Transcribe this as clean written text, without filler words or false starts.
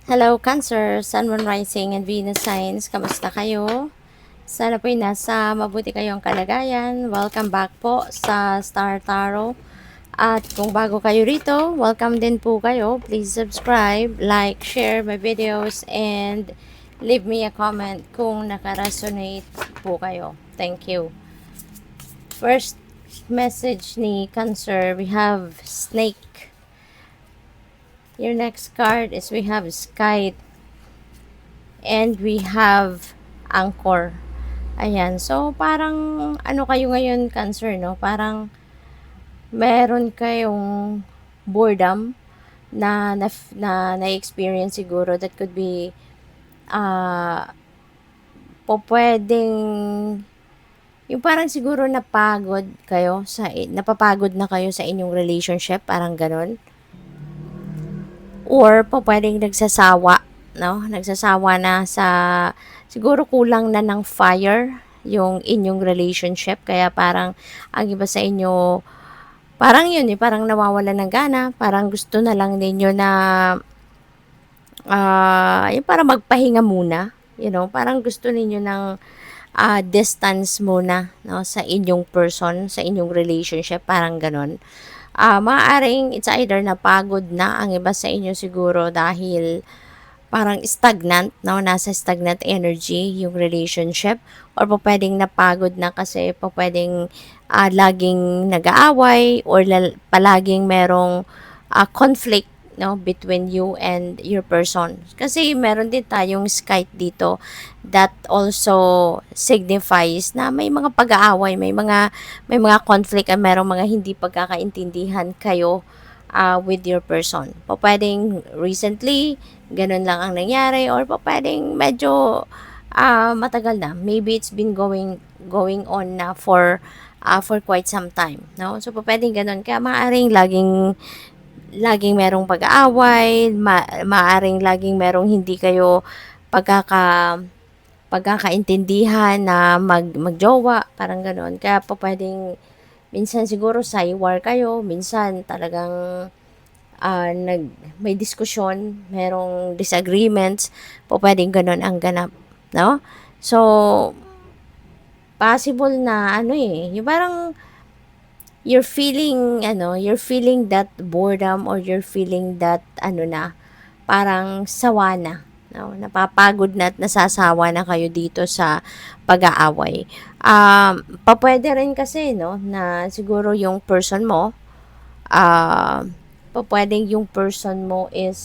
Hello Cancer, Sun, Moon, Rising, and Venus Signs. Kamusta kayo? Sana po'y nasa mabuti kayong kalagayan. Welcome back po sa Star Tarot. At kung bago kayo rito, welcome din po kayo. Please subscribe, like, share my videos, and leave me a comment kung nakaresonate po kayo. Thank you. First message ni Cancer, we have Snake. Your next card is we have Sky. And we have Anchor. Ayan. So, parang ano kayo ngayon, Cancer, no? Parang meron kayong boredom na experience siguro that could be pwedeng yung parang siguro napapagod na kayo sa inyong relationship, parang ganun. Or pwedeng nagsasawa, no? Nagsasawa na sa, siguro kulang na ng fire yung inyong relationship. Kaya parang ang iba sa inyo, parang yun parang nawawala ng gana. Parang gusto na lang ninyo na, yung parang magpahinga muna. Parang gusto ninyo ng distance muna, no? Sa inyong person, sa inyong relationship, parang ganon. Maaaring it's either napagod na ang iba sa inyo siguro dahil parang stagnant, no? Nasa stagnant energy yung relationship, or pwedeng napagod na kasi pwedeng laging nag-aaway, or palaging merong conflict, no, between you and your person. Kasi meron din tayong Skype dito that also signifies na may mga pag-aaway, may mga conflict, at merong mga hindi pagkakaintindihan kayo with your person. Pwedeng recently ganun lang ang nangyari, or pwedeng medyo matagal na. Maybe it's been going on na for quite some time, no? So pwedeng ganun, kaya maaring laging merong pag-aaway, maaring laging merong hindi kayo pagkakaintindihan na magjowa, parang gano'n. Kaya pwedeng minsan siguro saywar kayo, minsan talagang may diskusyon, merong disagreements, pwedeng gano'n ang ganap, no? So, possible na yung parang you're feeling that boredom, or you're feeling that parang sawa na, no? Napapagod na at nasasawa na kayo dito sa pag-aaway. Pwede rin kasi, no, na siguro yung person mo, pwedeng yung person mo is